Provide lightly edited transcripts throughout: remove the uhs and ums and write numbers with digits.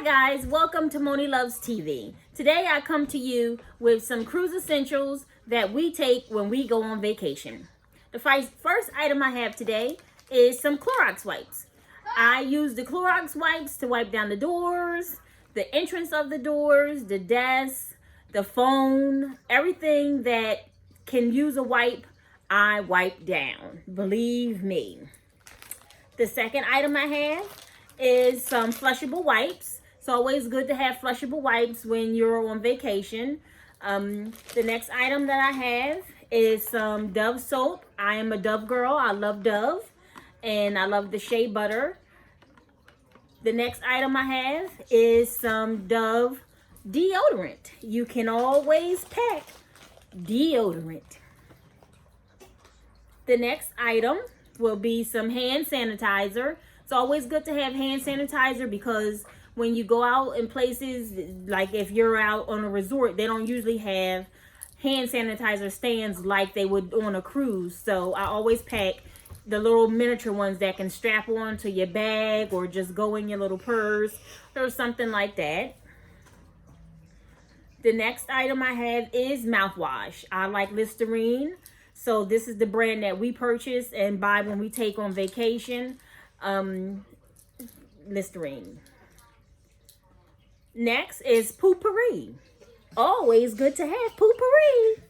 guys, welcome to Moni Loves TV. Today I come to you with some cruise essentials that we take when we go on vacation. The first item I have today is some Clorox wipes. I use the Clorox wipes to wipe down the doors, the entrance of the doors, the desk, the phone, everything that can use a wipe, I wipe down. Believe me. The second item I have is some flushable wipes. It's always good to have flushable wipes when you're on vacation. The next item that I have is some Dove soap. I am a Dove girl. I love Dove and I love the shea butter. The next item I have is some Dove deodorant. You can always pack deodorant. The next item will be some hand sanitizer. It's always good to have hand sanitizer because when you go out in places, like if you're out on a resort, they don't usually have hand sanitizer stands like they would on a cruise. So I always pack the little miniature ones that can strap on to your bag or just go in your little purse or something like that. The next item I have is mouthwash. I like Listerine. So this is the brand that we purchase and buy when we take on vacation. Listerine. Next is Poo-Pourri. Always good to have Poo-Pourri.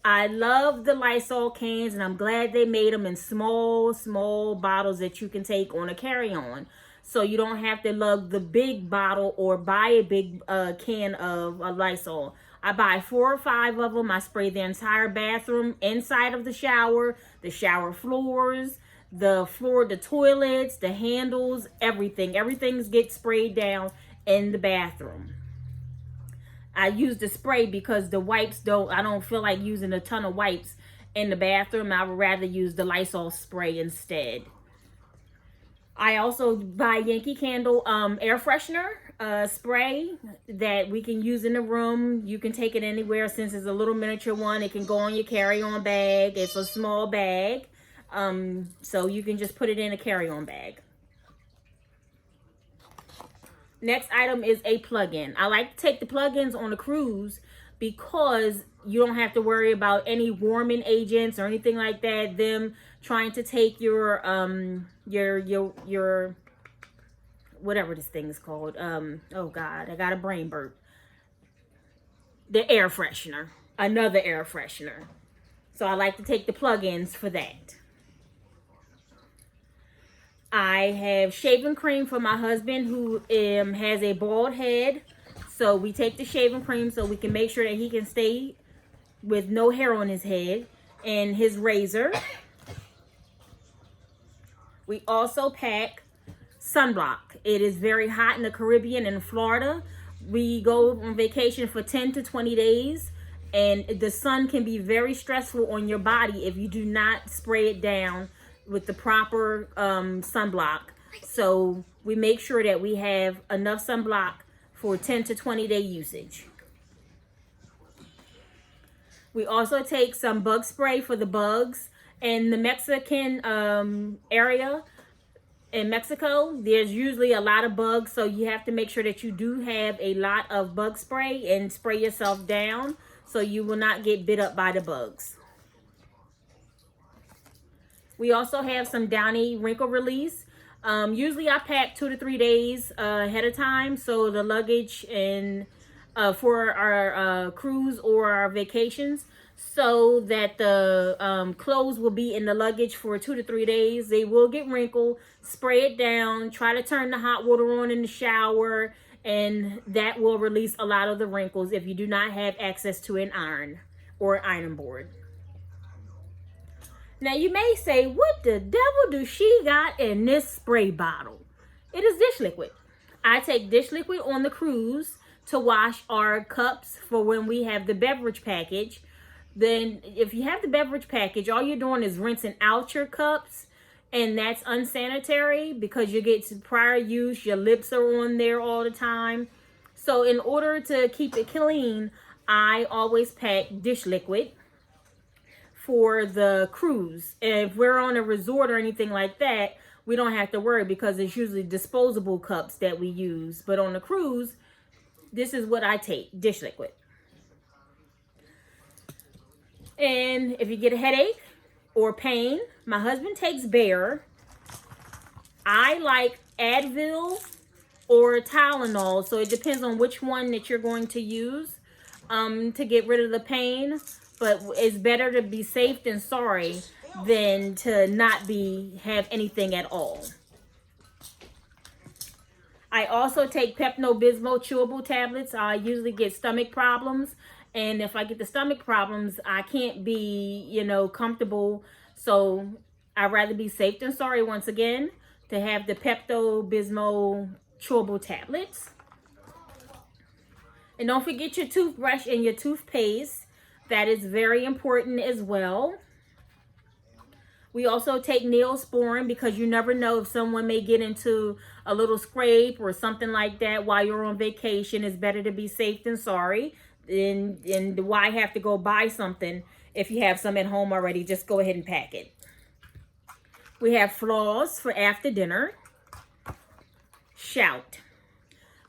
I love the Lysol cans and I'm glad they made them in small bottles that you can take on a carry-on. So you don't have to lug the big bottle or buy a big can of Lysol. I buy 4 or 5 of them. I spray the entire bathroom, inside of the shower floors, the floor, the toilets, the handles, everything. Everything gets sprayed down in the bathroom. I use the spray because the wipes I don't feel like using a ton of wipes in the bathroom. I would rather use the Lysol spray instead. I also buy Yankee Candle air freshener spray that we can use in the room. You can take it anywhere since it's a little miniature one. It can go on your carry-on bag. It's a small bag. So you can just put it in a carry-on bag. Next item is a plug-in. I like to take the plug-ins on a cruise because you don't have to worry about any warming agents or anything like that. Them trying to take your whatever this thing is called. Oh God, I got a brain burp. The air freshener. Another air freshener. So I like to take the plug-ins for that. I have shaving cream for my husband who has a bald head. So we take the shaving cream so we can make sure that he can stay with no hair on his head, and his razor. We also pack sunblock. It is very hot in the Caribbean and Florida. We go on vacation for 10 to 20 days, and the sun can be very stressful on your body if you do not spray it down with the proper sunblock. So we make sure that we have enough sunblock for 10 to 20 day usage. We also take some bug spray for the bugs. In the Mexican area in Mexico, there's usually a lot of bugs, so you have to make sure that you do have a lot of bug spray and spray yourself down so you will not get bit up by the bugs. We also have some Downy wrinkle release. Usually I pack 2 to 3 days ahead of time, so the luggage and for our cruise or our vacations, so that the clothes will be in the luggage for 2 to 3 days. They will get wrinkled. Spray it down. Try to turn the hot water on in the shower, and that will release a lot of the wrinkles if you do not have access to an iron or iron board. Now you may say, what the devil do she got in this spray bottle? It is dish liquid. I take dish liquid on the cruise to wash our cups for when we have the beverage package. Then if you have the beverage package, all you're doing is rinsing out your cups, and that's unsanitary because you get to prior use, your lips are on there all the time. So in order to keep it clean, I always pack dish liquid for the cruise. And if we're on a resort or anything like that, we don't have to worry because it's usually disposable cups that we use. But on the cruise, this is what I take, dish liquid. And if you get a headache or pain, my husband takes Bayer. I like Advil or Tylenol, so it depends on which one that you're going to use to get rid of the pain. But it's better to be safe than sorry than to not have anything at all. I also take Pepto-Bismol chewable tablets. I usually get stomach problems. And if I get the stomach problems, I can't be, comfortable. So I'd rather be safe than sorry once again to have the Pepto-Bismol chewable tablets. And don't forget your toothbrush and your toothpaste. That is very important as well. We also take Neosporin because you never know if someone may get into a little scrape or something like that while you're on vacation. It's better to be safe than sorry. And why have to go buy something if you have some at home already? Just go ahead and pack it. We have floss for after dinner. Shout.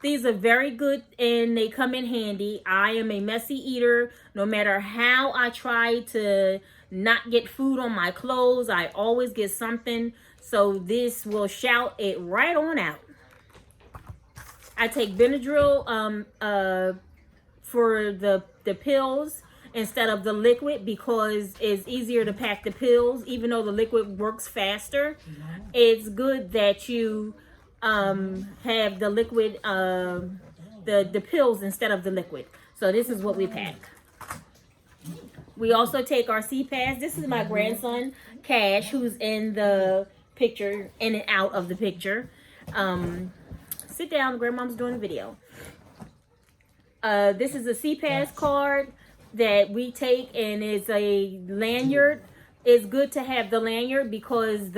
These are very good and they come in handy. I am a messy eater. No matter how I try to not get food on my clothes, I always get something. So this will shout it right on out. I take Benadryl for the pills instead of the liquid because it's easier to pack the pills. Even though the liquid works faster, it's good that you have the liquid, the pills instead of the liquid. So this is what we pack. We also take our CPAS. This is my grandson, Cash, who's in the picture, in and out of the picture. Sit down, Grandmom's doing a video. This is a CPAS card that we take, and it's a lanyard. It's good to have the lanyard because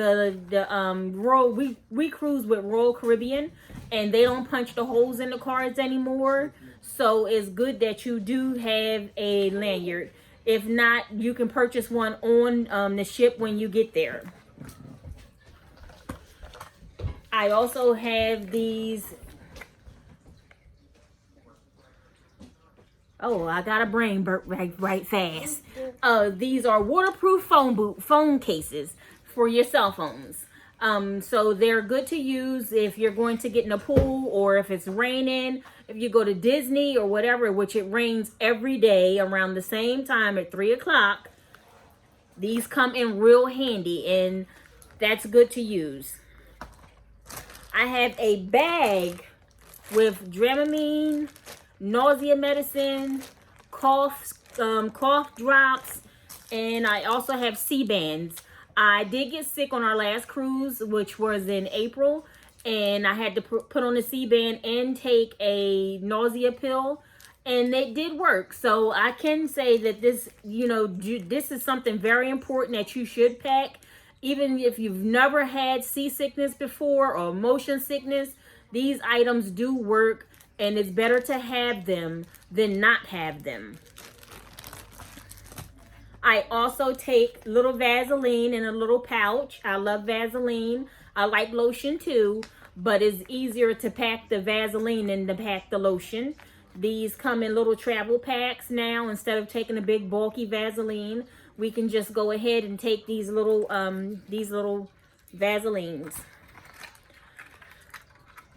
we cruise with Royal Caribbean, and they don't punch the holes in the cards anymore. So it's good that you do have a lanyard. If not, you can purchase one on the ship when you get there. I also have these. Oh, I got a brain burp right fast. These are waterproof phone cases for your cell phones. So they're good to use if you're going to get in a pool or if it's raining, if you go to Disney or whatever, which it rains every day around the same time at 3 o'clock. These come in real handy and that's good to use. I have a bag with Dramamine, nausea medicine, cough drops, and I also have Sea-Bands. I did get sick on our last cruise, which was in April, and I had to put on a Sea-Band and take a nausea pill, and it did work. So I can say that this, this is something very important that you should pack. Even if you've never had seasickness before or motion sickness, these items do work. And it's better to have them than not have them. I also take little Vaseline in a little pouch. I love Vaseline. I like lotion too, but it's easier to pack the Vaseline than to pack the lotion. These come in little travel packs now. Instead of taking a big bulky Vaseline, we can just go ahead and take these little Vaselines.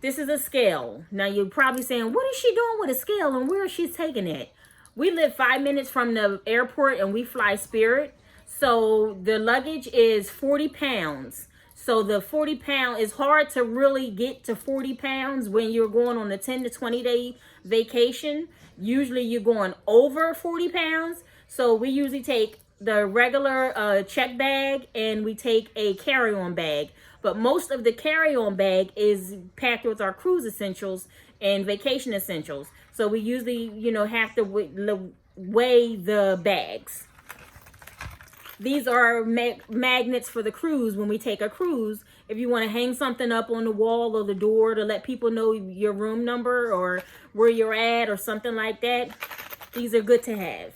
This is a scale. Now you're probably saying, what is she doing with a scale and where is she taking it? We live 5 minutes from the airport and we fly Spirit. So the luggage is 40 pounds. So the 40 pound is hard to really get to 40 pounds when you're going on a 10 to 20 day vacation. Usually you're going over 40 pounds. So we usually take the regular check bag and we take a carry-on bag. But most of the carry-on bag is packed with our cruise essentials and vacation essentials. So we usually, have to weigh the bags. These are magnets for the cruise when we take a cruise. If you want to hang something up on the wall or the door to let people know your room number or where you're at or something like that, these are good to have.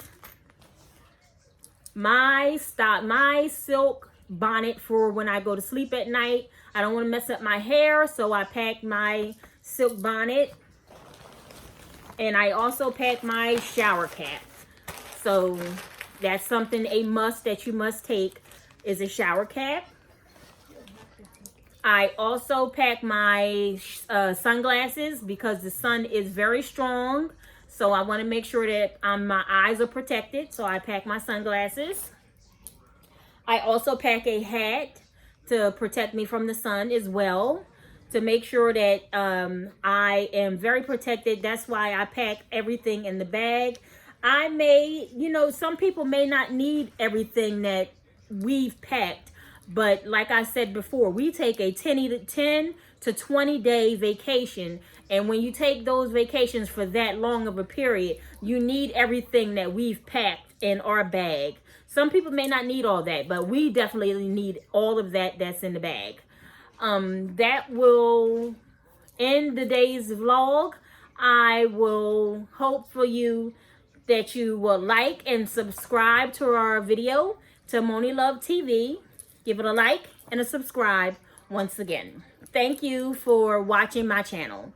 My silk bonnet for when I go to sleep at night. I don't want to mess up my hair, so I packed my silk bonnet. And I also packed my shower cap. So that's something, a must that you must take is a shower cap. I also packed my sunglasses because the sun is very strong. So I want to make sure that my eyes are protected. So I packed my sunglasses. I also pack a hat to protect me from the sun as well, to make sure that I am very protected. That's why I pack everything in the bag. I may, you know, some people may not need everything that we've packed, but like I said before, we take a 10 to 20 day vacation. And when you take those vacations for that long of a period, you need everything that we've packed in our bag. Some people may not need all that, but we definitely need all of that that's in the bag. That will end the day's vlog. I will hope for you that you will like and subscribe to our video, to Moni Love TV. Give it a like and a subscribe once again. Thank you for watching my channel.